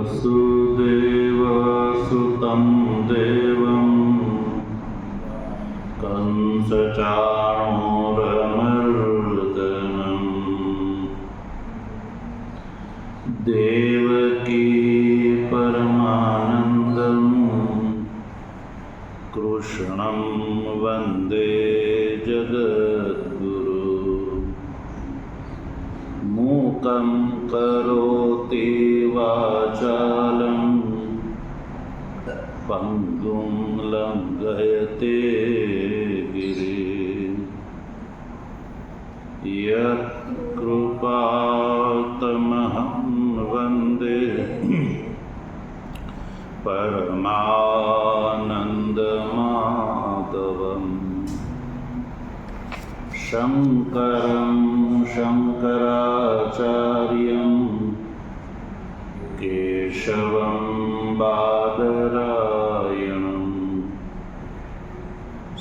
वसुदेवसुतं देवं कंसचाणूरमर्दनं देवकी परमानन्दं कृष्णं वन्दे जगद्गुरु। मूकं करोति वाचालं पङ्गुं लङ्घयते गिरिं यत्कृपातमहं वन्दे परमानन्दमाधवम्। शङ्करं शङ्कराचार्यं केशवं बादरायणं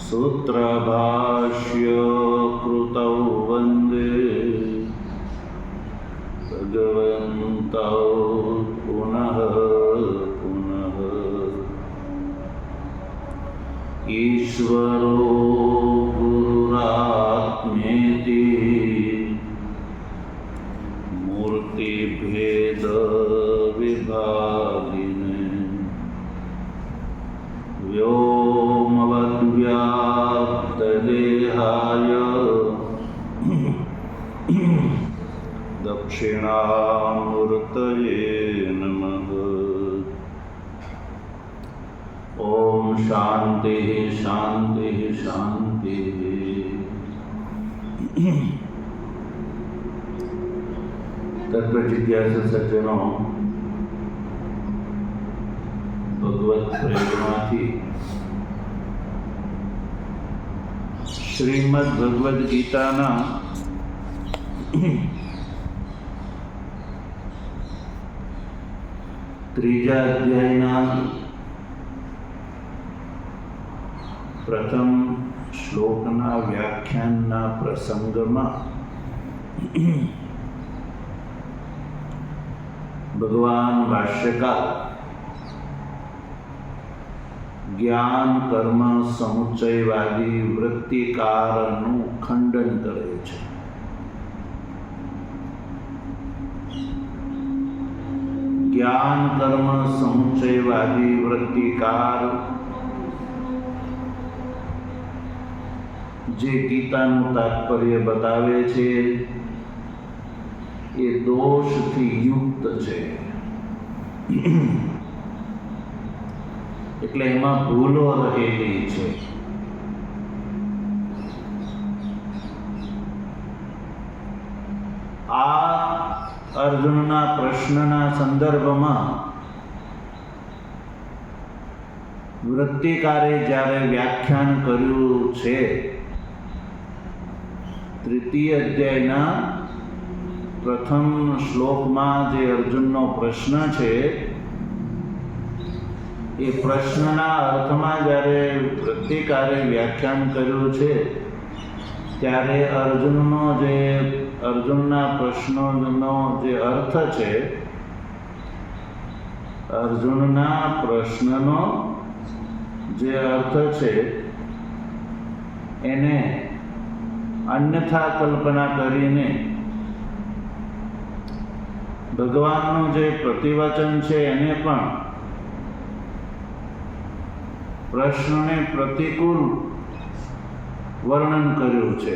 सूत्रभाष्य कृतौ वन्दे भगवन्तौ पुनः पुनः। ईश्वरो गुरुरात्मेति मूर्तिभेद विभागिने व्योमवद्व्याप्तदेहाय दक्षिणामूर्तये नमः। ओम शांति शांति शांति। तत्व जिज्ञासु सज्जनों, भगवत प्रेरणाथी श्रीमद् भगवद गीताना ત્રીજા અધ્યાયના પ્રથમ શ્લોકના વ્યાખ્યાનના પ્રસંગમાં ભગવાન ભાષ્યકાર જ્ઞાન કર્મ સમુચ્ચયવાદી વૃત્તિકારનું ખંડન કરે છે. ज्ञान कर्म समुच्चयवादी वृत्तिकार जे गीताનું તાત્પર્ય બતાવે છે એ દોષથી યુક્ત છે, એટલે એમાં ભૂલો રહેલી છે. આ અર્જુનના પ્રશ્નના સંદર્ભમાં વૃત્તિકારે જ્યારે વ્યાખ્યાન કર્યું છે, તૃતીય અધ્યાયના પ્રથમ શ્લોકમાં જે અર્જુનનો પ્રશ્ન છે એ પ્રશ્નના અર્થમાં જ્યારે વૃત્તિકારે વ્યાખ્યાન કર્યું છે ત્યારે અર્જુનના પ્રશ્નનો જે અર્થ છે, અર્જુનના પ્રશ્નનો જે અર્થ છે એને અન્યથા કલ્પના કરીને ભગવાનનું જે પ્રતિવચન છે એને પણ પ્રશ્નને પ્રતિકૂળ વર્ણન કર્યું છે.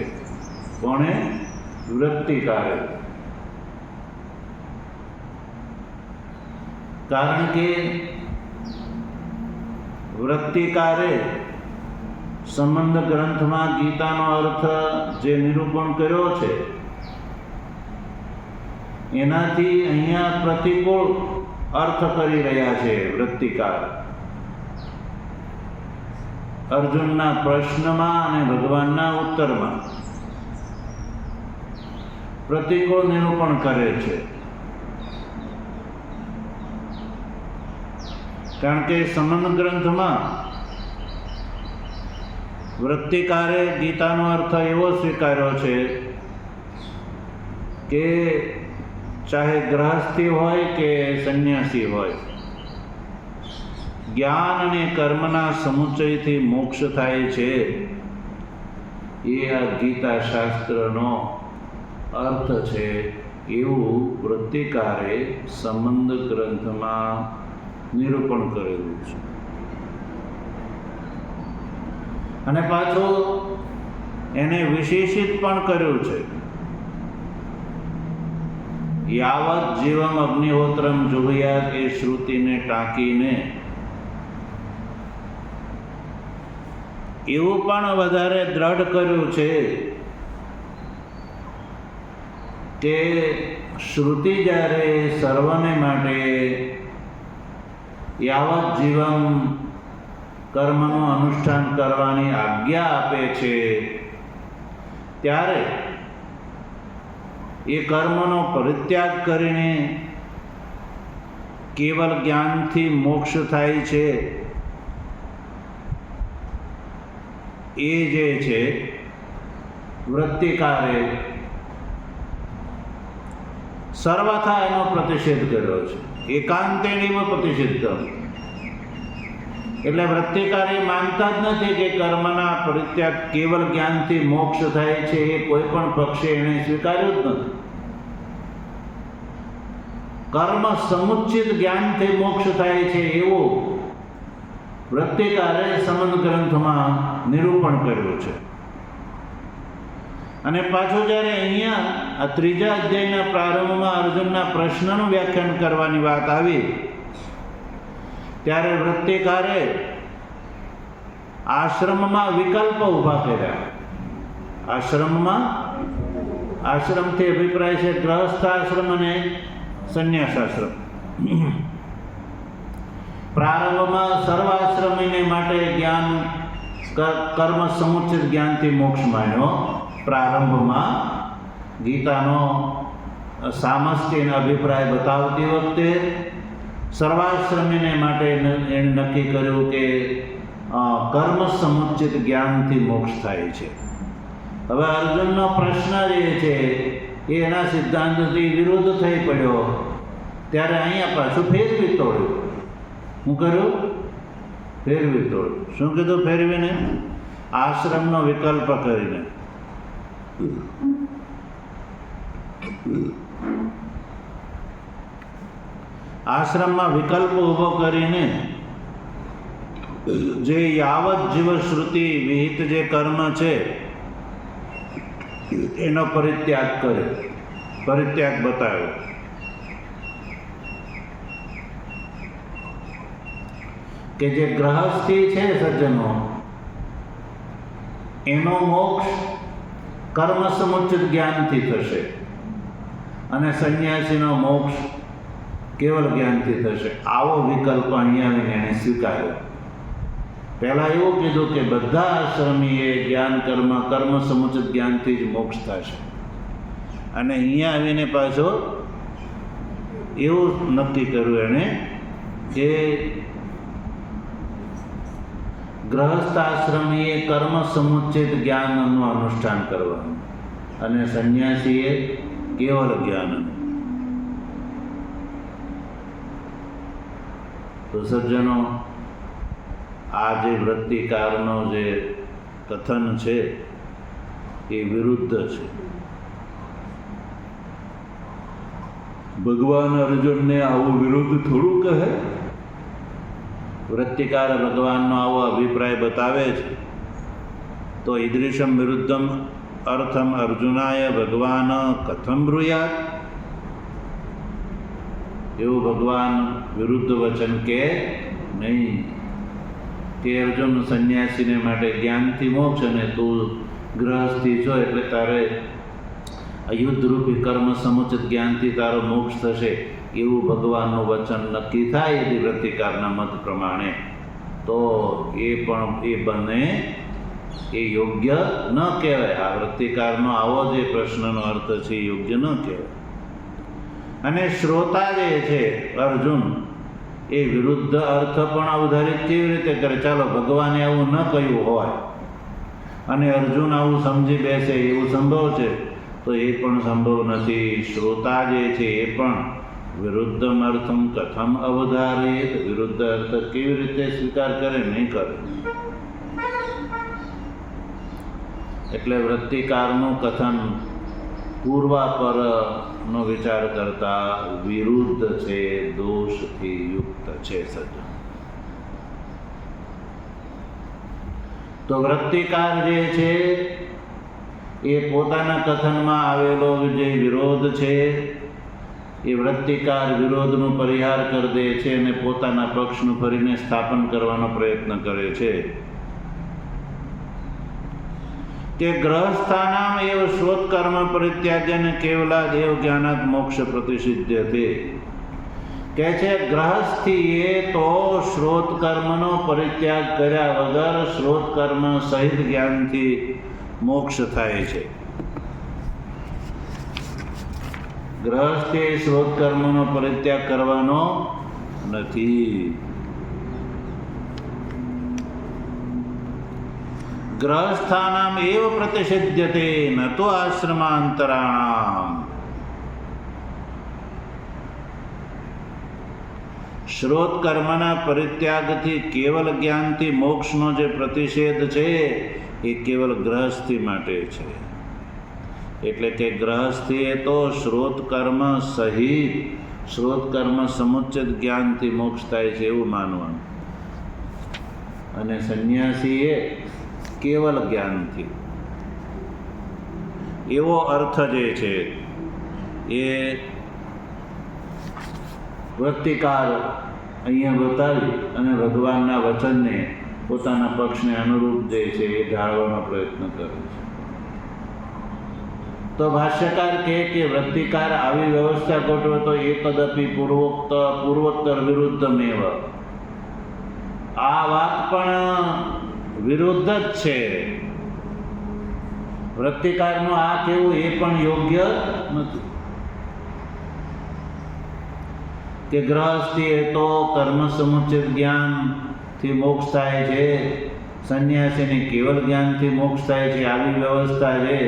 કોણે? વૃત્તિકારે. કારણ કે વૃત્તિકારે સંબંધ ગ્રંથમાં ગીતાનો અર્થ જે નિરૂપણ કર્યો છે એનાથી અહીંયા પ્રતિકૂળ અર્થ કરી રહ્યા છે વૃત્તિકાર. અર્જુનના પ્રશ્નમાં અને ભગવાનના ઉત્તરમાં પ્રતિકૂળ નિરૂપણ કરે છે. કારણ કે સંબંધ ગ્રંથમાં વૃત્તિકારે ગીતાનો અર્થ એવો સ્વીકાર્યો છે કે ચાહે ગ્રહસ્થી હોય કે સંન્યાસી હોય, જ્ઞાન અને કર્મના સમુચ્ચયથી મોક્ષ થાય છે, એ આ ગીતા શાસ્ત્રનો અર્થ છે એવું વૃત્તિકારે સંબંધ ગ્રંથમાં નિરૂપણ કરેલું છે. અને પાછું એને વિશેષિત પણ કર્યું છે. યાવત જીવમ અગ્નિહોત્રમ જુહ્યાત એ શ્રુતિને ટાંકીને એવું પણ વધારે દ્રઢ કર્યું છે કે શ્રુતિ જ્યારે સર્વને માટે યાવત જીવન કર્મનું અનુષ્ઠાન કરવાની આજ્ઞા આપે છે, ત્યારે એ કર્મનો પરિત્યાગ કરીને કેવલ જ્ઞાનથી મોક્ષ થાય છે. એ જે છે વૃત્તિકારે સર્વથા એનો પ્રતિષેધ કર્યો છે. એકાંતેનૈવ પ્રતિષિદ્ધમ. એટલે વૃત્તિકાર એ માનતા જ નથી કે કર્મના પરિત્યાગ કેવલ જ્ઞાનથી મોક્ષ થાય છે. એ કોઈ પણ પક્ષે એને સ્વીકાર્યું જ નથી. કર્મ સમુચ્ચિત જ્ઞાનથી મોક્ષ થાય છે એવું વૃત્તિકારે સંબંધ ગ્રંથમાં નિરૂપણ કર્યું છે. અને પાછું જ્યારે અહીંયા આ 3જા અધ્યાયના પ્રારંભમાં અર્જુનના પ્રશ્નનું વ્યાખ્યાન કરવાની વાત આવી, ત્યારે વૃત્તિકારે આશ્રમમાં વિકલ્પ ઊભા કર્યા. આશ્રમથી અભિપ્રાય છે ગ્રહસ્થ આશ્રમ અને સંન્યાસ આશ્રમ. પ્રારંભમાં સર્વાશ્રમીને માટે જ્ઞાન કર્મ સમુચ્ચિત જ્ઞાનથી મોક્ષ માન્યો. પ્રારંભમાં ગીતાનો સામસ્યનો અભિપ્રાય બતાવતી વખતે સર્વાશ્રમીને માટે એણે નક્કી કર્યું કે કર્મ સમુચ્ચિત જ્ઞાનથી મોક્ષ થાય છે. હવે અર્જુનનો પ્રશ્ન જે છે એ એના સિદ્ધાંતથી વિરુદ્ધ થઈ પડ્યો, ત્યારે અહીંયા પાછું ફેરવી તોડ્યું. શું કર્યું? ફેરવી તોડ્યું. શું કીધું ફેરવીને? આશ્રમનો વિકલ્પ કરીને. આશ્રમમાં વિકલ્પ ઊભો કરીને જે યાવત જીવ શ્રુતિ વિહિત જે કર્મ છે એનો પરિત્યાગ કર્યો, પરિત્યાગ બતાવ્યો. કે જે ગ્રહસ્થી છે સજ્જનો, એનો મોક્ષ કર્મ સમુચ્ચિત જ્ઞાનથી થશે અને સંન્યાસીનો મોક્ષ કેવલ જ્ઞાનથી થશે. આવો વિકલ્પ અહીંયા આવીને એણે સ્વીકાર્યો. પહેલાં એવું કીધું કે બધા આશ્રમીએ જ્ઞાન કર્મ સમુચ્ચિત જ્ઞાનથી જ મોક્ષ થશે, અને અહીંયા આવીને પાછો એવું નક્કી કર્યું એણે કે ગ્રહસ્થ આશ્રમીએ કર્મ સમુચ્ચિત જ્ઞાનનું અનુષ્ઠાન કરવાનું અને સંન્યાસીએ કેવલ જ્ઞાનનું. તો સજ્જનો, આ જે વૃત્તિકારનો જે કથન છે એ વિરુદ્ધ છે. ભગવાન અર્જુનને આવું વિરુદ્ધ થોડું કહે. વૃત્તિકાર ભગવાનનો આવો અભિપ્રાય બતાવે છે તો ઈદૃશમ વિરુદ્ધમ અર્થમ અર્જુનાય ભગવાન કથમ બ્રુયાત. એવું ભગવાન વિરુદ્ધ વચન કે નહીં કે અર્જુન સંન્યાસીને માટે જ્ઞાનથી મોક્ષ અને તું ગ્રહસ્થી છો એટલે તારે યુદ્ધરૂપી કર્મ સમુચ્ચિત જ્ઞાનથી તારો મોક્ષ થશે, એવું ભગવાનનું વચન નક્કી થાય यदि વૃત્તિકારના મત પ્રમાણે, તો એ બંને એ યોગ્ય ન કહેવાય. આ વૃત્તિકારનો આવો જે પ્રશ્નનો અર્થ છે એ યોગ્ય ન કહેવાય. અને શ્રોતા જે છે અર્જુન એ વિરુદ્ધ અર્થ પણ અવધારિત કેવી રીતે કરે? ચાલો ભગવાને આવું ન કહ્યું હોય અને અર્જુન આવું સમજી બેસે એવું સંભવ છે, તો એ પણ સંભવ નથી. શ્રોતા જે છે એ પણ વિરુદ્ધમ અર્થમ કથમ અવધારેત, વિરુદ્ધ અર્થ કેવી રીતે સ્વીકાર કરે? નહીં કરે. એટલે વૃત્તિકારનું કથન પૂર્વાપરનો વિચાર કરતા વિરુદ્ધ છે, દોષથી યુક્ત છે સજ્જન. તો વૃત્તિકાર જે છે એ પોતાના કથનમાં આવેલો જે વિરોધ છે એ વૃત્તિકાર વિરોધનો પરિહાર કરી દે છે અને પોતાના પક્ષનું ફરીને સ્થાપન કરવાનો પ્રયત્ન કરે છે કે ગ્રહસ્થાનામ એવ શ્રોત કર્મ પરિત્યાજ્ય કેવલા દેવ જ્ઞાનાત મોક્ષ પ્રતિસિદ્ધ્યતે. કહે છે ગ્રહસ્થીએ તો શ્રોત કર્મનો પરિત્યાગ કર્યા વગર શ્રોત કર્મ સહિત જ્ઞાનથી મોક્ષ થાય છે. ગ્રહસ્થે શ્રોત કર્મનો પરિત્યાગ કરવાનો નથી. ગ્રહસ્થાનામ એવ પ્રતિષિધ્યતે ન તો આશ્રમાંતરાણામ. શ્રોત કર્મના પરિત્યાગથી કેવલ જ્ઞાનથી મોક્ષનો જે પ્રતિષેધ છે એ કેવલ ગ્રહસ્થી માટે છે. એટલે કે ગ્રહસ્થીએ તો શ્રોત કર્મ સહિત શ્રોત કર્મ સમુચ્ચિત જ્ઞાનથી મોક્ષ થાય છે એવું માનવાનું, અને સંન્યાસીએ કેવલ જ્ઞાનથી. એવો અર્થ જે છે એ વૃત્તિકાર અહીંયા બતાવી અને ભગવાનના વચનને પોતાના પક્ષને અનુરૂપ જે છે એ ઢાળવાનો પ્રયત્ન કરે છે. તો ભાષ્યકાર કહે કે વૃત્તિકાર આવી વ્યવસ્થા ગોઠવે તો એ તદપી પૂર્વોત્તર વિરુદ્ધમેવ. આ વાત પણ વિરુદ્ધ જ છે. વૃત્તિકારનું આ કહેવું એ પણ યોગ્ય નથી કે ગ્રહસ્થીએ તો કર્મ સમુચ્ચિત જ્ઞાનથી મોક્ષ થાય છે, સંન્યાસીને કેવલ જ્ઞાનથી મોક્ષ થાય છે. આવી વ્યવસ્થા છે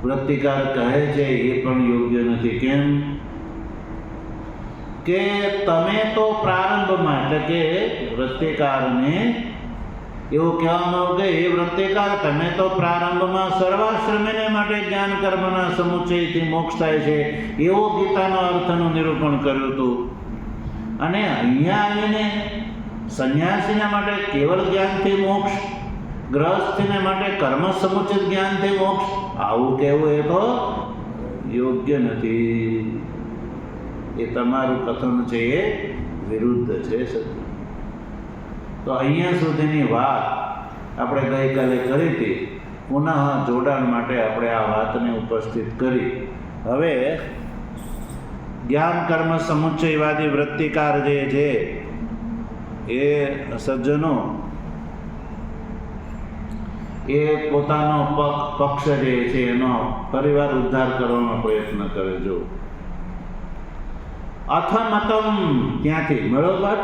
વૃત્તિકાર કહે છે એ પણ યોગ્ય નથી. કેમ કે તમે તો પ્રારંભમાં, એટલે કે વૃત્તિકારને એવું કહેવામાં આવ્યું કે એ વૃત્તિકાર તમે તો પ્રારંભમાં સર્વાશ્રમીને માટે જ્ઞાન કર્મના સમુચ્ચયથી મોક્ષ થાય છે એવો ગીતાનો અર્થનું નિરૂપણ કર્યું હતું, અને અહીંયા આવીને સંન્યાસીના માટે કેવલ જ્ઞાનથી મોક્ષ, ગ્રહસ્થીને માટે કર્મ સમુચ્ચિત જ્ઞાનથી મોક્ષ, આવું કહેવું એ તો યોગ્ય નથી. એ તમારું કથન છે એ વિરુદ્ધ છે. તો અહીંયા સુધીની વાત આપણે ગઈકાલે કરી હતી. પુનઃ જોડાણ માટે આપણે આ વાતને ઉપસ્થિત કરી. હવે જ્ઞાન કર્મ સમુચ્ચયવાદી વૃત્તિકાર જે છે એ સજ્જનો એ પોતાનો પક્ષ જે છે એનો પરિવાર ઉદ્ધાર કરવાનો પ્રયત્ન કરે. જો અથમતમ ત્યાંથી બરોબર,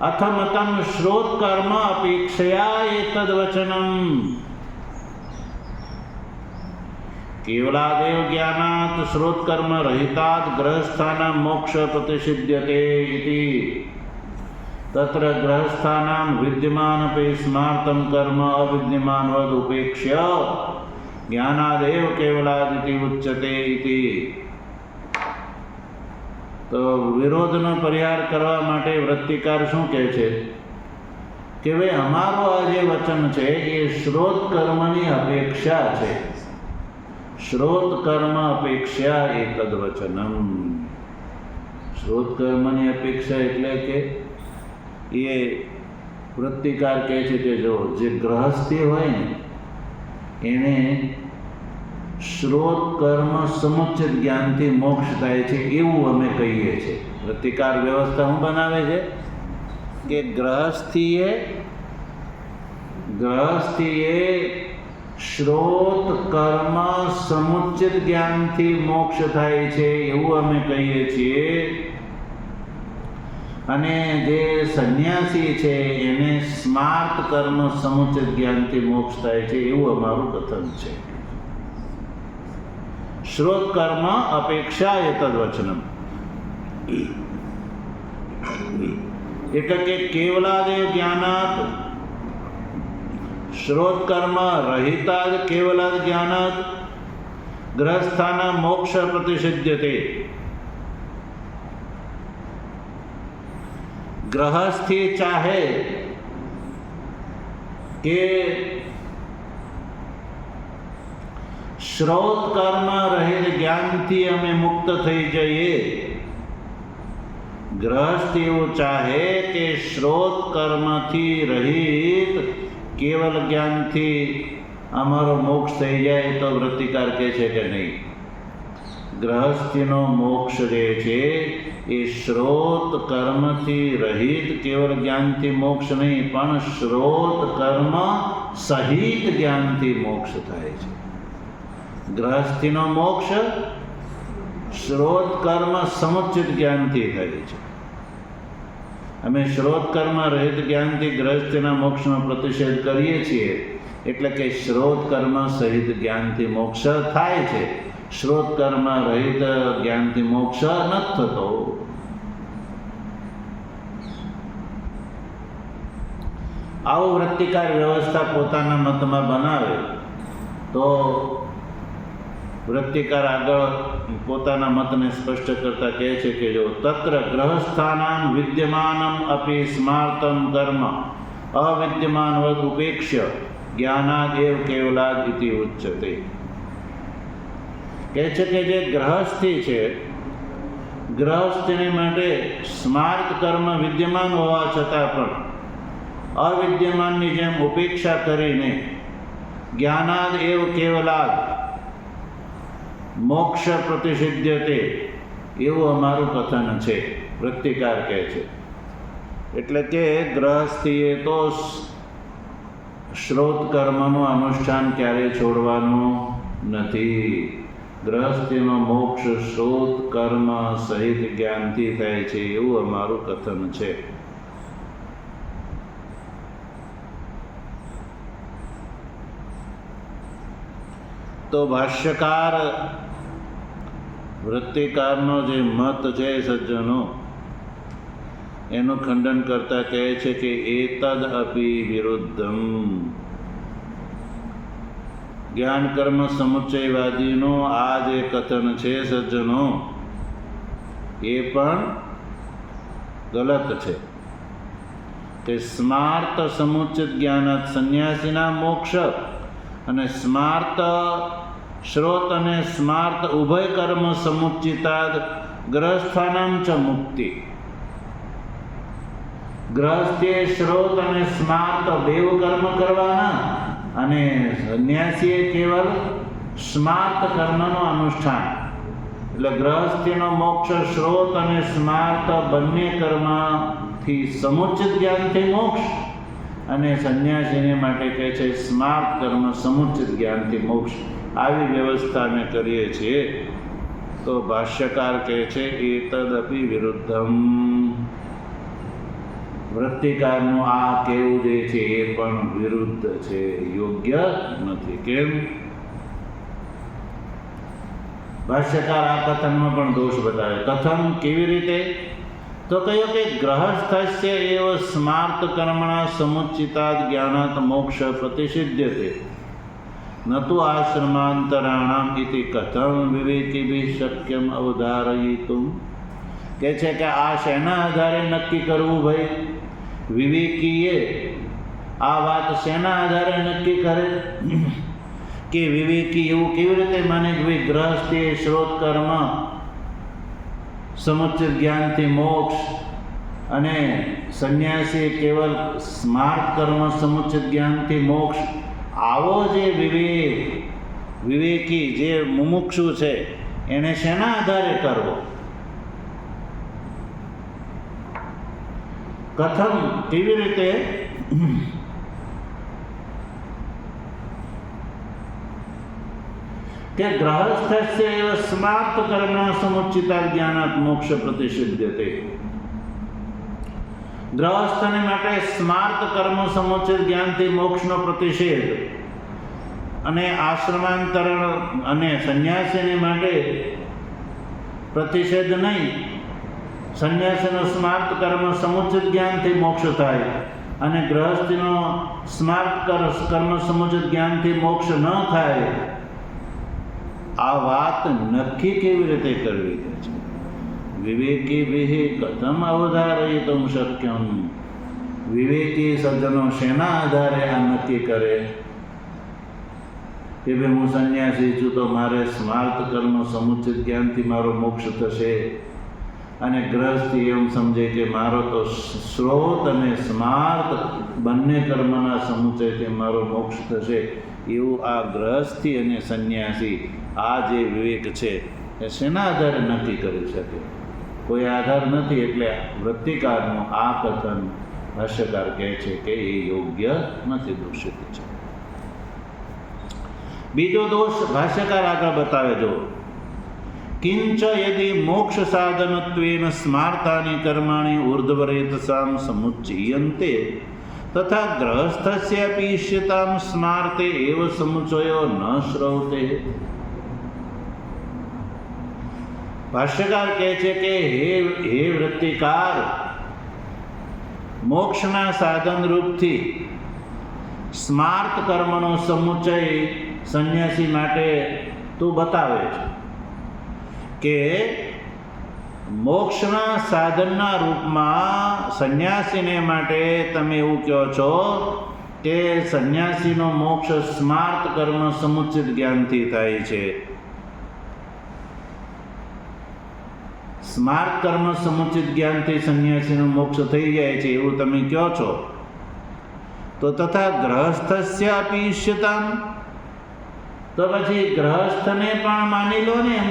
અથમતમ શ્રોત કર્મ અપેક્ષયા એતદ વચનમ કેવલાદેવ જ્ઞાનાત શ્રોત કર્મ રહિતાત ગ્રહસ્થાનાં મોક્ષ પ્રતિષિધ્યતે ઇતિ. તત્ર ગ્રહસ્થાનાં વિદ્યમાનપી સ્માર્તમ કર્મ અવિદ્યમાનવદ ઉપેક્ષ્ય જ્ઞાનાદેવ કેવલાદિતિ ઉચ્યતે ઇતિ. તો વિરોધનો પરિહાર કરવા માટે વૃત્તિકાર શું કહે છે કે ભાઈ અમારું આ જે વચન છે એ શ્રોત કર્મની અપેક્ષા છે. શ્રોત કર્મ અપેક્ષા એતદ વચનમ. શ્રોત કર્મની અપેક્ષા એટલે કે એ વૃત્તિકાર કહે છે કે જો જે ગ્રહસ્થી હોય ને એને શ્રોત કર્મ સમુચ્ચિત જ્ઞાનથી મોક્ષ થાય છે એવું અમે કહીએ છીએ. વૃત્તિકાર વ્યવસ્થા શું બનાવે છે કે ગ્રહસ્થીએ શ્રોત કર્મ સમુચ્ચિત જ્ઞાનથી મોક્ષ થાય છે એવું અમે કહીએ છીએ, અને જે સંન્યાસી છે એને સ્માર્ત કર્મ સમુચ્ચિત જ્ઞાનથી મોક્ષ થાય છે એવું અમારું કથન છે. શ્રોત કર્મ અપેક્ષા એતદ્વચનમ. એટલે કે કેવલાદેવ જ્ઞાનાત શ્રોત કર્મ રહિતાદ કેવલાદ જ્ઞાનાત ગ્રહસ્થાના મોક્ષ પ્રતિષિધ્યતે. ગ્રહસ્થી ચાહે કે શ્રોત કર્મ રહિત જ્ઞાનથી અમે મુક્ત થઈ જઈએ, ગ્રહસ્થ એવું ચાહે કે શ્રોત કર્મથી રહિત કેવલ જ્ઞાનથી અમારો મોક્ષ થઈ જાય, તો વૃત્તિકાર કહે છે કે નહીં. ગ્રહસ્થીનો મોક્ષ જે છે એ શ્રોત કર્મથી રહિત કેવલ જ્ઞાનથી મોક્ષ નહીં, પણ શ્રોત કર્મ સહિત જ્ઞાનથી મોક્ષ થાય છે. ગ્રહસ્થીનો મોક્ષ શ્રોત કર્મ સમુચ્ચિત જ્ઞાનથી થાય છે. અમે શ્રોત કર્મ રહિત જ્ઞાનથી ગ્રહસ્થીના મોક્ષનો પ્રતિષેધ કરીએ છીએ, એટલે કે શ્રોત કર્મ સહિત જ્ઞાનથી મોક્ષ થાય છે. શ્રોત કર્મ રહિત જ્ઞાનથી મોક્ષ નથી થતો. આવો વૃત્તિકાર વ્યવસ્થા પોતાના મતમાં બનાવે તો વૃત્તિકાર આગળ પોતાના મતને સ્પષ્ટ કરતા કહે છે કે જો તત્ર ગ્રહસ્થાનામ વિદ્યમાનમ અપી સ્માર્તમ કર્મ અવિદ્યમાનવદ ઉપેક્ષ્ય જ્ઞાનાદેવ કેવલાદ ઇતિ ઉચ્યતે. કહે છે કે જે ગ્રહસ્થી છે, ગ્રહસ્થને માટે સ્માર્ત કર્મ વિદ્યમાન હોવા છતાં પણ અવિદ્યમાનની જેમ ઉપેક્ષા કરીને જ્ઞાનાદ એવ કેવલાદ મોક્ષ પ્રતિષિધ્યતે એવું અમારું કથન છે, વૃત્તિકાર કહે છે. એટલે કે ગ્રહસ્થીએ તો શ્રોત કર્મનું અનુષ્ઠાન ક્યારેય છોડવાનું નથી. ગ્રહસ્થીનો મોક્ષ શ્રોત કર્મ સહિત જ્ઞાનથી થાય છે એવું અમારું કથન છે. તો ભાષ્યકાર વૃત્તિકારનો જે મત છે સજ્જનો, એનું ખંડન કરતા કહે છે કે એતદ અપી વિરુદ્ધમ. જ્ઞાન કર્મ સમુચ્ચયવાદીનો આ જે કથન છે સજ્જનો, એ પણ ગલત છે કે સ્માર્ત સમુચ્ચિત જ્ઞાનાત સંન્યાસીના મોક્ષ અને સ્માર્ત શ્રોત અને સ્માર્ત ઉભય કર્મ સમુચ્ચિતાદ ગ્રહસ્થાનામ ચ મુક્તિ. ગ્રહસ્થે શ્રોત અને સ્માર્ત બેવ કર્મ કરવાના અને સંન્યાસીએ કેવલ સ્માર્ત કર્મનું અનુષ્ઠાન. એટલે ગ્રહસ્થીનો મોક્ષ શ્રોત અને સ્માર્ત બંને કર્મથી સમુચ્ચિત જ્ઞાનથી મોક્ષ, અને સંન્યાસીને માટે કહે છે સ્માર્ત કર્મ સમુચ્ચિત જ્ઞાનથી મોક્ષ. આવી વ્યવસ્થા અમે કરીએ છીએ. તો ભાષ્યકાર કહે છે એતદપી વિરુદ્ધમ. વૃત્તિકારનું આ કહેવું જે છે એ પણ વિરુદ્ધ છે, યોગ્ય નથી. કેમ? ભાષ્યકાર આ કથનમાં પણ દોષ બતાવે. કથન કેવી રીતે? તો કહ્યું કે ગ્રહસ્થસ્ય એવ સ્માર્ત કર્મણા સમુચ્ચિતાદ જ્ઞાનાત મોક્ષ પ્રતિષિધ્યતે ન તો આશ્રમાંતરાણામ ઇતિ કથમ વિવેકીભિ શક્યમ અવધારયિતુમ. કહે છે કે આ શેના આધારે નક્કી કરવું ભાઈ? વિવેકીએ આ વાત શેના આધારે નક્કી કરે કે વિવેકી એવું કેવી રીતે માને કે ભાઈ ગ્રહસ્થે શ્રોત કર્મ સમુચ્ચિત જ્ઞાનથી મોક્ષ અને સંન્યાસી કેવલ સ્માર્ત કર્મ સમુચ્ચિત જ્ઞાનથી મોક્ષ. આવો જે વિવેકી જે મુમુક્ષુ છે એને શેના આધારે કરવો? કથમ કેવી રીતે? કે ગ્રહસ્થસ્ય એવ સ્માર્ત કર્મણા સમુચ્ચિતા જ્ઞાનાત મોક્ષ પ્રતિષિધ્યતે. ગ્રહસ્થને માટે સ્માર્ત કર્મ સમુચ્ચિત જ્ઞાનથી મોક્ષનો પ્રતિષેધ અને આશ્રમાંતરણ અને સંન્યાસીને માટે પ્રતિષેધ નહીં. સંન્યાસીનો સ્માર્ત કર્મ સમુચિત જ્ઞાનથી મોક્ષ થાય અને ગૃહસ્થીનો સ્માર્ત કર્મ સમુચિત જ્ઞાનથી મોક્ષ ન થાય. આ વાત નક્કી કેવી રીતે કરવી છે? વિવેકી કથમ અવધારયિતુમ શક્યમ. વિવેકી સજ્જનો શેના આધારે આ નક્કી કરે કે ભાઈ હું સંન્યાસી છું તો મારે સ્માર્ત કર્મ સમુચિત જ્ઞાનથી મારો મોક્ષ થશે, અને ગ્રહસ્થી એમ સમજે કે મારો તો સ્રોત અને સ્માર્ત બંને કર્મના સમુચયથી મારો મોક્ષ થશે. એવું આ ગ્રહસ્થી અને સંન્યાસી આ જે વિવેક છે એ શેના આધારે નક્કી કરી શકે? કોઈ આધાર નથી. એટલે વૃત્તિકારનું આ કથન ભાષ્યકાર કહે છે કે એ યોગ્ય નથી, દૂષિત છે. બીજો દોષ ભાષ્યકાર આગળ બતાવે જો, કિંચ યદિ મોક્ષ સાધનત્વેન સ્માર્તાની કર્માણી ઉર્ધ્વરેતસામ સમુચ્ચિયન્તે તથા ગ્રહસ્થસ્યાપી ઇષ્યતામ સ્માર્તે એવ સમુચયો ન શ્રૌતે. ભાષ્યકાર કહે છે કે હે વૃત્તિકાર, મોક્ષના સાધન રૂપથી સ્માર્ત કર્મનો સમુચય સંન્યાસી માટે તું બતાવે છે કે મોક્ષના સાધનના રૂપમાં સંન્યાસીને માટે તમે એવું કહો છો કે સંન્યાસીનો મોક્ષ સ્માર્ત કર્મ સમુચિત જ્ઞાનથી થાય છે. સ્માર્ત કર્મ સમુચિત જ્ઞાનથી સંન્યાસીનો મોક્ષ થઈ જાય છે એવું તમે કહો છો. તો તથા ગ્રહસ્થસ્ય અપી ઇષ્યતામ, તો પછી ગ્રહસ્થને પણ માની લો ને એમ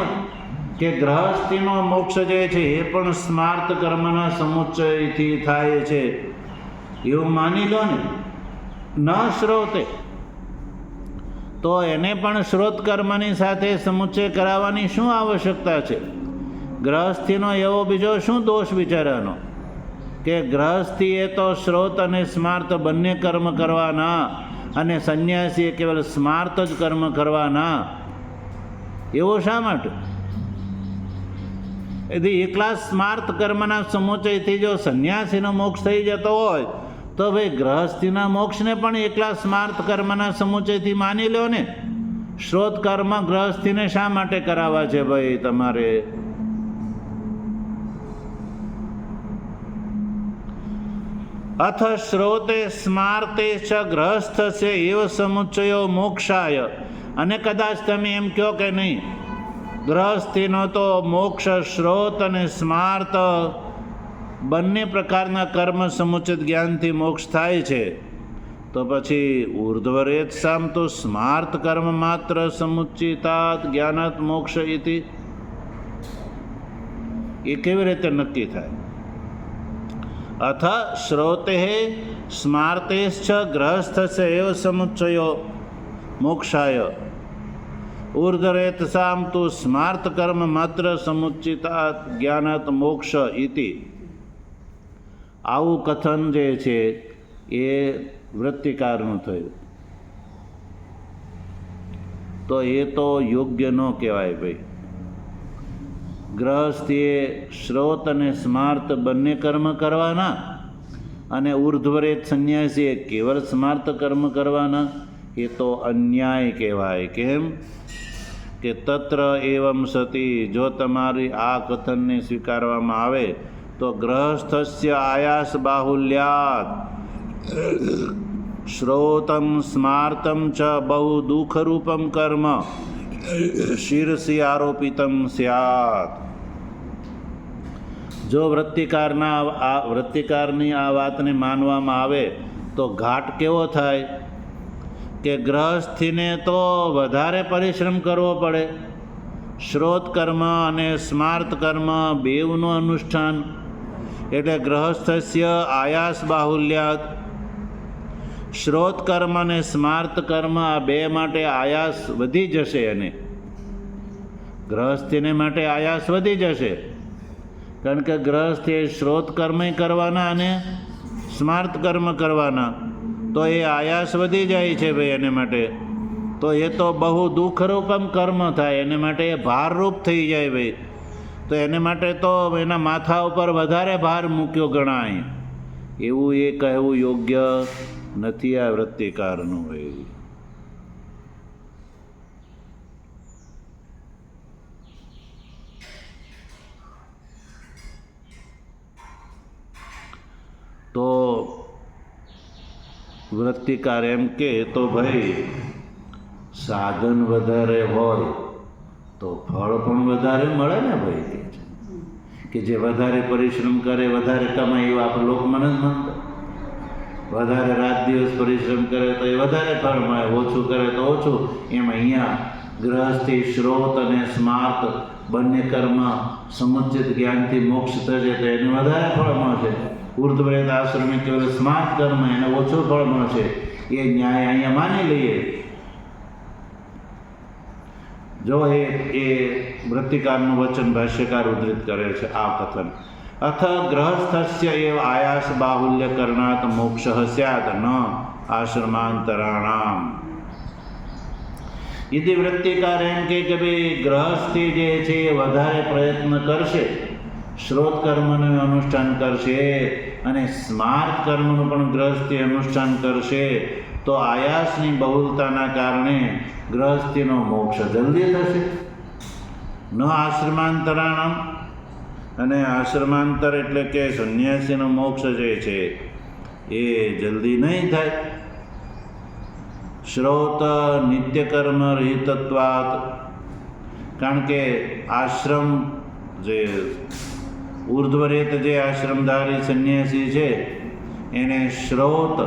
કે ગ્રહસ્થીનો મોક્ષ જે છે એ પણ સ્માર્ત કર્મના સમુચ્ચયથી થાય છે એવું માની લો ને. ન શ્રોતે, તો એને પણ શ્રોત કર્મની સાથે સમુચ્ચય કરાવવાની શું આવશ્યકતા છે? ગ્રહસ્થીનો એવો બીજો શું દોષ વિચારવાનો કે ગ્રહસ્થીએ તો શ્રોત અને સ્માર્ત બંને કર્મ કરવાના અને સંન્યાસીએ કેવલ સ્માર્ત જ કર્મ કરવાના, એવો શા માટે? એટલે એકલા સ્માર્ત કર્મના સમુચયથી જો સંન્યાસીનો મોક્ષ થઈ જતો હોય તો ભાઈ ગ્રહસ્થીના મોક્ષને પણ એકલા સ્માર્ત કર્મના સમુચયથી માની લો ને. શ્રોત કર્મ ગ્રહસ્થીને શા માટે કરાવવા છે ભાઈ તમારે? અથ શ્રોતે સ્માર્તે ચ ગ્રહસ્થસ્ય એવ સમુચ્ચયો મોક્ષાય. અને કદાચ તમે એમ કહો કે નહીં, ગ્રહસ્થીનો તો મોક્ષ શ્રોત અને સ્માર્ત બંને પ્રકારના કર્મ સમુચિત જ્ઞાનથી મોક્ષ થાય છે, તો પછી ઉર્ધ્વરેત સામ તો સ્માર્ત કર્મ માત્ર સમુચિતાત જ્ઞાનાત મોક્ષ ઇતિ, એ કેવી રીતે નક્કી થાય? અથ શ્રોતે સ્માર્તેશ્ચ ગ્રહસ્થસ્ય એવ સમુચ્ચયો મોક્ષાય ઉર્ધ્વરેતસામ તુ સ્માર્ત કર્મ માત્ર સમુચ્ચિતાત જ્ઞાનાત મોક્ષ ઇતિ. આવું કથન જે છે એ વૃત્તિકારનું થયું, તો એ તો યોગ્ય ન કહેવાય ભાઈ. ગ્રહસ્થીએ શ્રોત અને સ્માર્ત બંને કર્મ કરવાના અને ઉર્ધ્વરેત સંન્યાસીએ કેવળ સ્માર્ત કર્મ કરવાના, એ તો અન્યાય કહેવાય. કેમ કે તત્ર એવમ સતી, જો તમારી આ કથનને સ્વીકારવામાં આવે તો ગ્રહસ્થસ્ય આયાસ બાહુલ્યાત શ્રોતમ સ્માર્તમ ચ બહુ દુઃખરૂપમ કર્મ શિરસી આરોપિતમ સ્યાત. જો વૃત્તિકારની આ વાતને માનવામાં આવે તો ઘાટ કેવો થાય કે ગ્રહસ્થીને તો વધારે પરિશ્રમ કરવો પડે. શ્રોત કર્મ અને સ્માર્ત કર્મ બેવનું અનુષ્ઠાન એટલે ગ્રહસ્થસ્ય આયાસ બાહુલ્યાત. શ્રોત કર્મ અને સ્માર્ત કર્મ આ બે માટે આયાસ વધી જશે, અને ગ્રહસ્થીને માટે આયાસ વધી જશે, કારણ કે ગ્રહસ્થે શ્રોત કર્મ કરવાના અને સ્માર્ત કર્મ કરવાના, તો એ આયાસ વધી જાય છે ભાઈ એને માટે. તો એ તો બહુ દુઃખરૂપમ કર્મ થાય, એને માટે એ ભારરૂપ થઈ જાય ભાઈ. તો એને માટે તો એના માથા ઉપર વધારે ભાર મૂક્યો ગણાય. એવું એ કહેવું યોગ્ય નથી આ વૃત્તિકારનું ભાઈ. તો વૃત્તિકાર એમ કે તો ભાઈ સાધન વધારે હોય તો ફળ પણ વધારે મળે ને ભાઈ. કે જે વધારે પરિશ્રમ કરે વધારે કમાય એવું આપણે લોકમાં નથી માનતા. વધારે રાત દિવસ પરિશ્રમ કરે તો એ વધારે ફળ મળે, ઓછું કરે તો ઓછું. એમ અહીંયા ગ્રહસ્થી શ્રોત અને સ્માર્ત બંને કર્મ સમુચિત જ્ઞાનથી મોક્ષ થશે તો એને વધારે ફળ મળશે. ઉર્ધ્વરેત આશ્રમે કેવળ સ્માર્ત કર્મ એને ઓછું ફળ મળશે. એ ન્યાય અહીંયા માની લઈએ. જો એ વૃત્તિકારનું વચન ભાષ્યકાર ઉદ્ધૃત કરે છે આ કથન. અથ ગ્રહસ્થસ્ય એવ આયાસ બાહુલ્ય કરણાત મોક્ષ સ્યાદ ન આશ્રમાંતરાણામ. યદિ વૃત્તિકાર એમ કે ભાઈ ગ્રહસ્થી જે છે એ વધારે પ્રયત્ન કરશે, શ્રોત કર્મનું અનુષ્ઠાન કરશે અને સ્માર્ત કર્મનું પણ ગ્રહસ્થી અનુષ્ઠાન કરશે તો આયાસની બહુલતાના કારણે ગ્રહસ્થીનો મોક્ષ જલ્દી થશે. ન આશ્રમાંતરાણમ, અને આશ્રમાંતર એટલે કે સંન્યાસીનો મોક્ષ જે છે એ જલ્દી નહીં થાય. શ્રોત નિત્યકર્મ રહિતત્વાત, કારણ કે આશ્રમ જે ઉર્ધ્વરેત જે આશ્રમધારી સંન્યાસી છે એને શ્રોત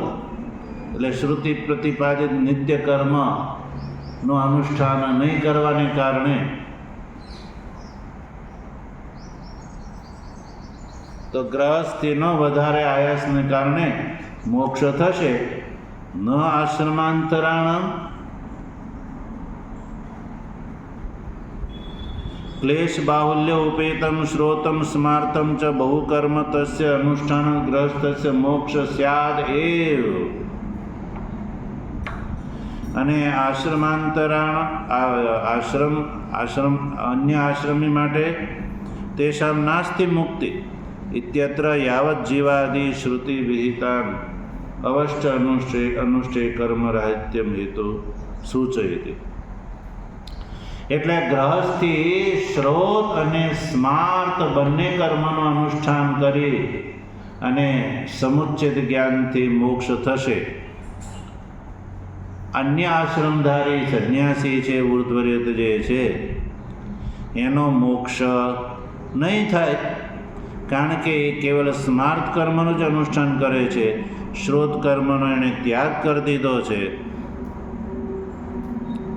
એટલે શ્રુતિ પ્રતિપાદિત નિત્ય કર્મનું અનુષ્ઠાન નહીં કરવાને કારણે તો ગ્રહસ્થીનો વધારે આયાસને કારણે મોક્ષ થશે. ન આશ્રમાંતરાણમ ક્લેશ બાહુલ્ય ઉપેતમ શ્રોતમ સ્માર્તમ ચ બહુકર્મ તસ્ય અનુષ્ઠાન ગ્રહસ્થસ્ય મોક્ષ સ્યાદ એવ. અને આશ્રમ અન્ય આશ્રમી માટે તેષામ નાસ્તિ મુક્તિ ઇત્યત્ર યાવત જીવાદિ શ્રુતિ વિહિતાન અવશ્ય અનુષ્ઠે કર્મ રાહિત્યમ હેતુ સૂચયતિ. એટલે ગ્રહસ્થી શ્રોત અને સ્માર્ત બંને કર્મનું અનુષ્ઠાન કરી અને સમુચ્ચિત જ્ઞાનથી મોક્ષ થશે. અન્ય આશ્રમધારી સંન્યાસી છે ઉર્ધ્વરેત જે છે એનો મોક્ષ નહીં થાય, કારણ કે એ કેવલ સ્માર્ત કર્મનું જ અનુષ્ઠાન કરે છે, શ્રોત કર્મનો એણે ત્યાગ કરી દીધો છે.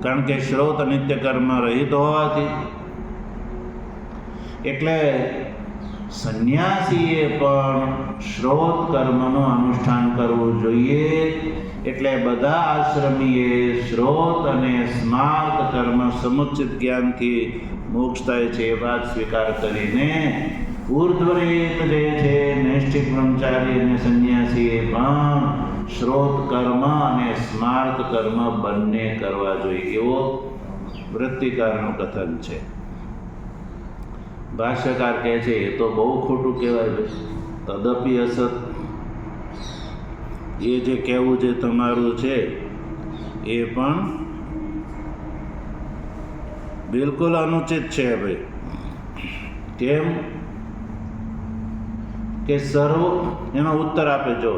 કારણ કે શ્રોત નિત્ય કર્મ રહિત હોવાથી. એટલે સંન્યાસીએ પણ શ્રોત કર્મનું અનુષ્ઠાન કરવું જોઈએ. એટલે બધા આશ્રમીએ શ્રોત અને સ્માર્ત કર્મ સમુચિત જ્ઞાનથી મોક્ષ થાય છે એ વાત સ્વીકાર કરીને ઉર્ધ્વરેત જે છે નૈષ્ઠિક બ્રહ્મચારી અને સંન્યાસીએ પણ શ્રોત કર્મ અને સ્માર્ત કર્મ બંને કરવા જોઈએ એવો વૃત્તિકારનું કથન છે. ભાષ્યકાર કહે છે એ તો બહુ ખોટું કહેવાય. તદપી અસત, એ જે કહેવું જે તમારું છે એ પણ બિલકુલ અનુચિત છે ભાઈ. કેમ કે એનો ઉત્તર આપે. જો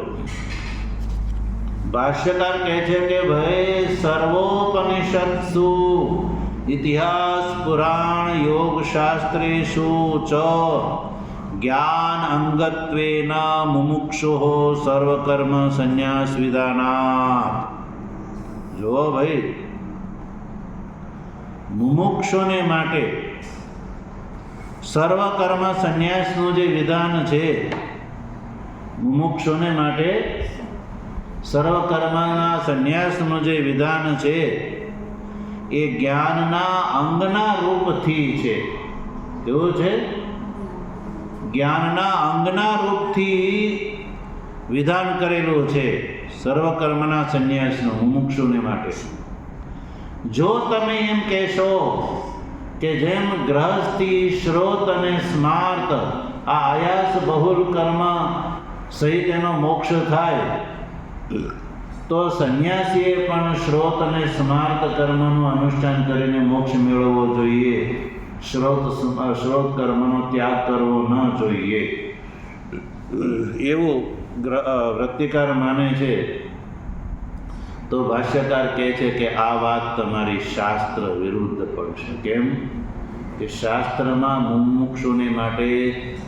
ભાષ્યકાર કહે છે કે ભાઈ સર્વોપનિષત્સુ ઇતિહાસ પુરાણ યોગ શાસ્ત્રેષુ ચ જ્ઞાન અંગત્વેન મુમુક્ષુઃ સર્વકર્મ સંન્યાસ વિધાનાત. જો ભાઈ મુમુક્ષુને માટે સર્વકર્મ સંન્યાસનું જે વિધાન છે, મુમુક્ષુને માટે સર્વકર્મના સંન્યાસનું જે વિધાન છે એ જ્ઞાનના અંગના રૂપથી છે. કેવું છે? જ્ઞાનના અંગના રૂપથી વિધાન કરેલું છે સર્વકર્મના સંન્યાસનું મુમુક્ષુને માટે. જો તમે એમ કહેશો કે જેમ ગ્રહસ્થી શ્રોત અને સ્માર્ત આ આયાસ બહુલ કર્મ સહિત એનો મોક્ષ થાય, તો સંન્યાસીએ પણ શ્રોત અને સ્માર્ત કર્મનું અનુષ્ઠાન કરીને મોક્ષ મેળવવો જોઈએ. શ્રોત કર્મનો ત્યાગ કરવો ન જોઈએ, એવું વૃત્તિકાર માને છે. તો ભાષ્યકાર કહે છે કે આ વાત તમારી શાસ્ત્ર વિરુદ્ધ પડશે. કેમ કે શાસ્ત્રમાં મુમુક્ષુને માટે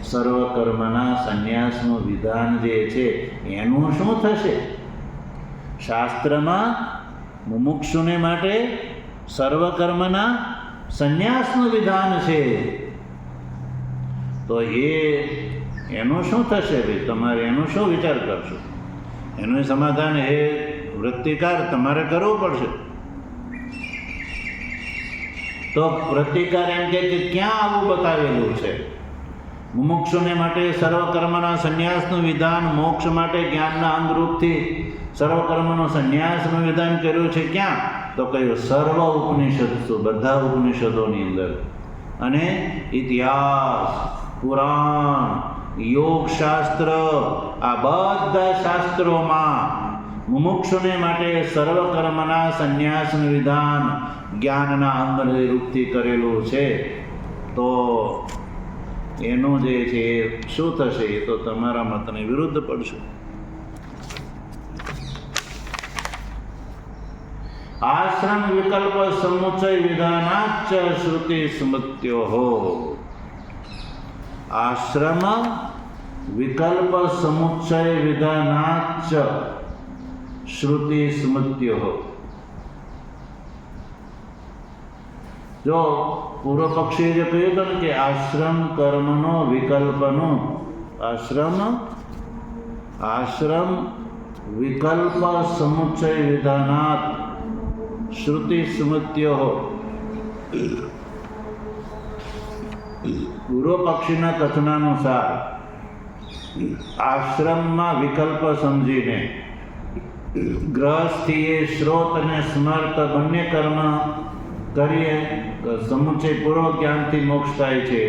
સર્વ કર્મના સંન્યાસનું વિધાન જે છે એનું શું થશે? શાસ્ત્રમાં મુમુક્ષુને માટે સર્વ કર્મના સંન્યાસનું વિધાન છે, તો એનું શું થશે ભાઈ? તમારે એનો શું વિચાર કરશો? એનું સમાધાન એ વૃત્તિકાર તમારે કરવું પડશે. તો વૃત્તિકાર એમ કે ક્યાં આવું બતાવેલું છે? મુમુક્ષુને માટે સર્વ કર્મના સંન્યાસનું વિધાન, મોક્ષ માટે જ્ઞાનના અંગરૂપથી સર્વ કર્મનો સંન્યાસનું વિધાન કર્યું છે. ક્યાં? તો કહ્યું સર્વ ઉપનિષદ, બધા ઉપનિષદોની અંદર. અને ઇતિહાસ, પુરાણ, યોગશાસ્ત્ર, આ બધા શાસ્ત્રોમાં મુમુક્ષુને માટે સર્વ કર્મના સંન્યાસનું વિધાન જ્ઞાનના અંગની રૂપથી કરેલું છે. તો એનું જે છે એ શું થશે? એ તો તમારા મતને વિરુદ્ધ પડશે. આશ્રમ વિકલ્પ સમુચય વિધાનાચ શ્રુતિ સ્મૃત્યો. આશ્રમ વિકલ્પ સમુચય વિધાનાચ શ્રુતિ સ્મૃત્યો. જો પૂર્વ પક્ષીએ જે કહ્યું હતું ને કે આશ્રમ કર્મનો વિકલ્પનો આશ્રમ વિકલ્પ સમુચય વિધાનાત શ્રુતિ સ્મૃત્યો. પૂર્વ પક્ષીના કથનાનુસાર આશ્રમમાં વિકલ્પ સમજીને ગ્રહસ્થીએ શ્રોત અને સ્મર્ત બંને કર્મ કરીએ સમુચય પૂર્વ જ્ઞાનથી મોક્ષ થાય છે,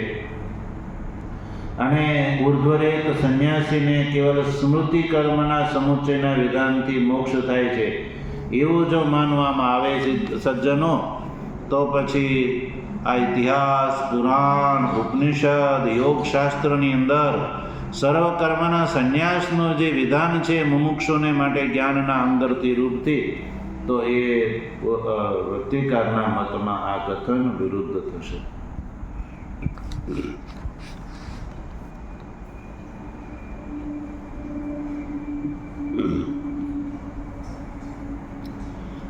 અને ઉર્ધ્વરેત સંન્યાસીને કેવલ સ્મૃતિ કર્મના સમુચયના વિધાનથી મોક્ષ થાય છે, એવું જો માનવામાં આવે છે સજ્જનો, તો પછી આ ઇતિહાસ, પુરાણ, ઉપનિષદ, યોગશાસ્ત્રની અંદર સર્વ કર્મના સંન્યાસનું જે વિધાન છે મુમુક્ષુને માટે જ્ઞાનના અંદરથી રૂપથી, તો એ વૃત્તિકારના મતમાં આ કથન વિરુદ્ધ થશે.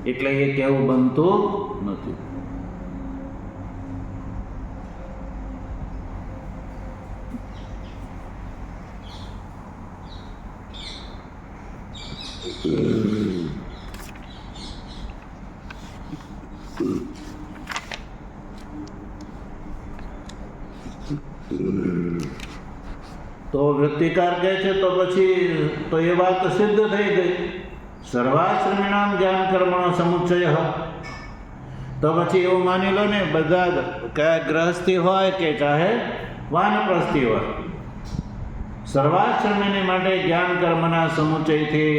એટલે એ કહેવું બનતું નથી. તો વૃત્તિકાર કહે છે તો પછી તો એ વાત સિદ્ધ થઈ ગઈ. સર્વાશ્રમિણામ જ્ઞાન કર્મણો સમુચ્ચય. તો પછી એવું માની લો ને, બધા કયા ગ્રહસ્થી હોય કે ચાહે વાનપ્રસ્થી હોય, સર્વાશ્રમીને માટે જ્ઞાન કર્મના સમુચયથી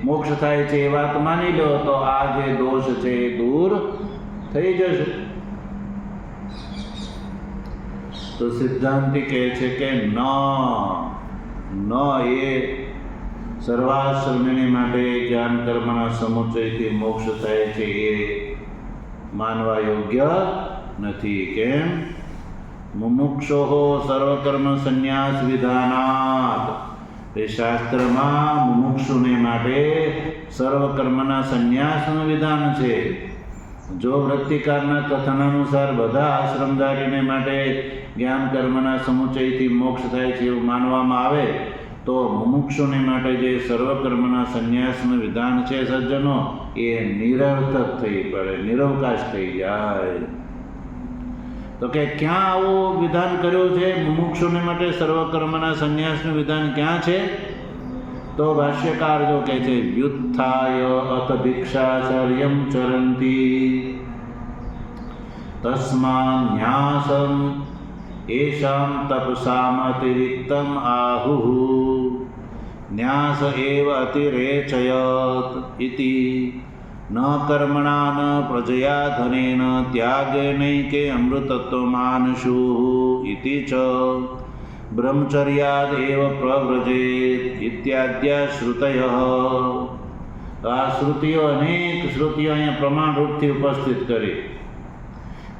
મોક્ષ થાય છે એ વાત માની લો, તો આ જે દોષ છે એ દૂર થઈ જશે. તો સિદ્ધાંતિ કહે છે કે ન એ સર્વાશ્રમીને માટે જ્ઞાન કર્મના સમુચયથી મોક્ષ થાય છે એ માનવા યોગ્ય નથી. કેમ? મુમુક્ષોઃ સર્વકર્મ સંન્યાસ વિધાનાત. એ શાસ્ત્રમાં મુમુક્ષુને માટે સર્વકર્મના સંન્યાસનું વિધાન છે. જો વૃત્તિકારના કથન અનુસાર બધા આશ્રમધારીને માટે જ્ઞાન કર્મના સમુચયથી મોક્ષ થાય છે એવું માનવામાં આવે, તો મુમુક્ષુને માટે જે સર્વકર્મના સંન્યાસનું વિધાન છે સજ્જનો, એ નિરર્થક થઈ પડે, નિરવકાશ થઈ જાય. તો કે ક્યાં આવું વિધાન કર્યું છે? મુમુક્ષુને માટે સર્વકર્મના સંન્યાસનું વિધાન ક્યાં છે? તો ભાષ્યકાર જો કહે છે, વ્યુત્થાય અથ ભિક્ષાચર્યમ ચરંતી. तस्मान्न्यासम् येषां तपसामतिरिक्तम् आहुः न्यास एव अतिरेचयत् इति न कर्मणा न प्रजया धनेन त्यागेनैके अमृतत्वमानशुः इति च ब्रह्मचर्यादेव प्रव्रजेत इत्याद्या श्रुतयः। આ શ્રુતિઓ અનેક શ્રુતિઓ અહીંયા પ્રમાણ રૂપથી ઉપસ્થિત કરી.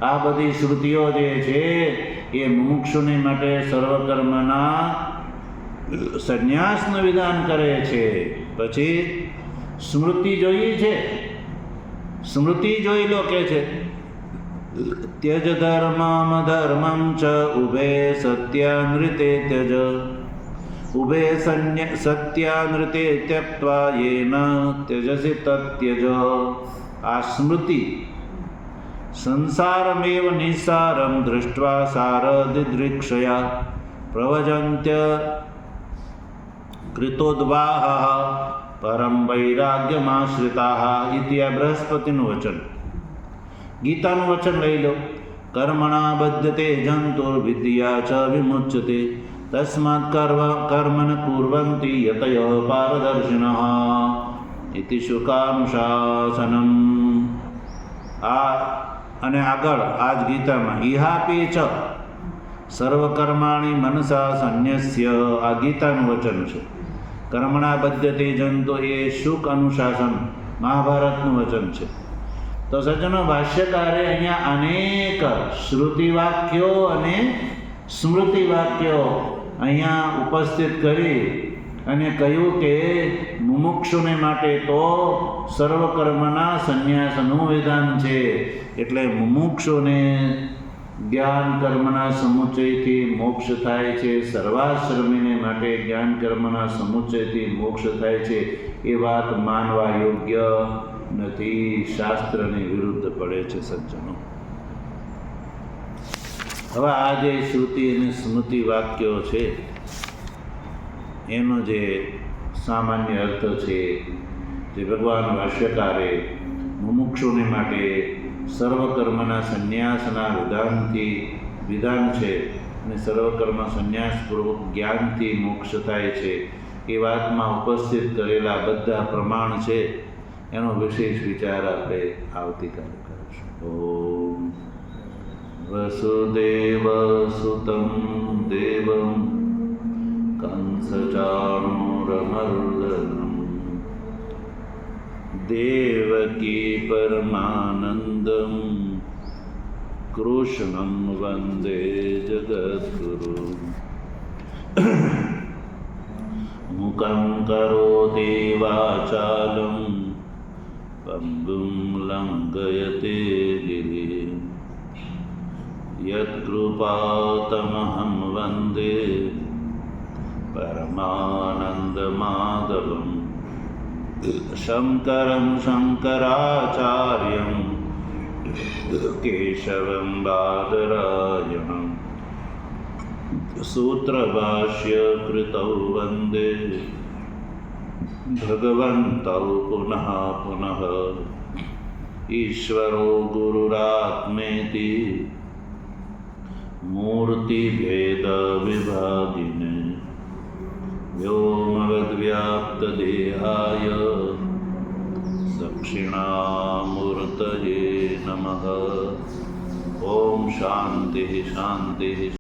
આ બધી શ્રુતિઓ જે છે એ મુમુક્ષુની માટે સર્વકર્મના સંન્યાસનું વિધાન કરે છે. પછી સ્મૃતિ જોઈ છે, સ્મૃતિ જોઈ લો કે છે त्यज धर्मम धर्मं च उभे सत्यानृते त्यज उभे सत्यानृते त्यक्त्वा येन त्यजसि तत्यज. આ સ્મૃતિ સંસારમેવ નિસારમ દૃષ્ટ્વા સારદિદૃક્ષયા પ્રવજંત્ય કૃતોદ્વાહ પરમ વૈરાગ્યમાશ્રિતા ઇતિ આ બૃહસ્પતિનું વચન. ગીતાનું વચન લઈ લો. કર્મણા બદ્ધતે જંતુર્વિદ્યા ચ વિમુચ્યતે તસ્માत् કર્મન કુર્વન્તિ યતયઃ પારદર્શિનઃ ઇતિ શુકાનુશાસનમ. આ અને આગળ આ જ ગીતામાં ઇહાપી ચ સર્વકર્માણિ મનસા સંન્યસ્ય, આ ગીતાનું વચન છે. કર્મણા બદ્ધતે જંતુ એ શુક અનુશાસન મહાભારતનું વચન છે. તો સજ્જનો, ભાષ્યકારે અહીંયા અનેક શ્રુતિ વાક્યો અને સ્મૃતિ વાક્યો અહીંયા ઉપસ્થિત કરી અને કહ્યું કે મુમુક્ષુને માટે તો સર્વકર્મના સંન્યાસનું વિધાન છે. એટલે મુમુક્ષુને જ્ઞાન કર્મના સમુચ્ચયથી મોક્ષ થાય છે, સર્વાશ્રમીને માટે જ્ઞાન કર્મના સમુચ્ચયથી મોક્ષ થાય છે. એ વાત માનવા યોગ્ય નથી, શાસ્ત્રની વિરુદ્ધ પડે છે સજ્જનો. હવે આ જે શ્રુતિ અને સ્મૃતિ વાક્યો છે એનો જે સામાન્ય અર્થ છે જે ભગવાન ભાષ્યકારે મુમુક્ષુને માટે સર્વકર્મના સંન્યાસના વિધાન છે અને સર્વકર્મ સંન્યાસપૂર્વક જ્ઞાનથી મોક્ષ થાય છે એ વાતમાં ઉપસ્થિત કરેલા બધા પ્રમાણ છે એનો વિશેષ વિચાર આપણે આવતીકાલે કરીશું. ઓમ વસુદેવ સુતં દેવં કંસચાણૂરમર્દનમ દેવકી પરમાનંદમ કૃષ્ણં વંદે જગદ્ગુરુ. મુખં કરોતિ વાચાલં પંગું લંઘયતે ગિરિં યત્કૃપાતમહં વંદે પરમાનંદમાધવં. શંકરં શંકરાચાર્યં કેશવં બાદરાયણં સૂત્રભાષ્યકૃતૌ વંદે ભગવन्तौ પુનઃ પુનઃ. ઈશ્વરો ગુરુરાત્મેતિ મૂર્તિભેદવિભાગિને વ્યોમવદ્વ્યાપ્તદેહાય દક્ષિણામૂર્તયે નમઃ. ઓમ શાંતિ શાંતિ.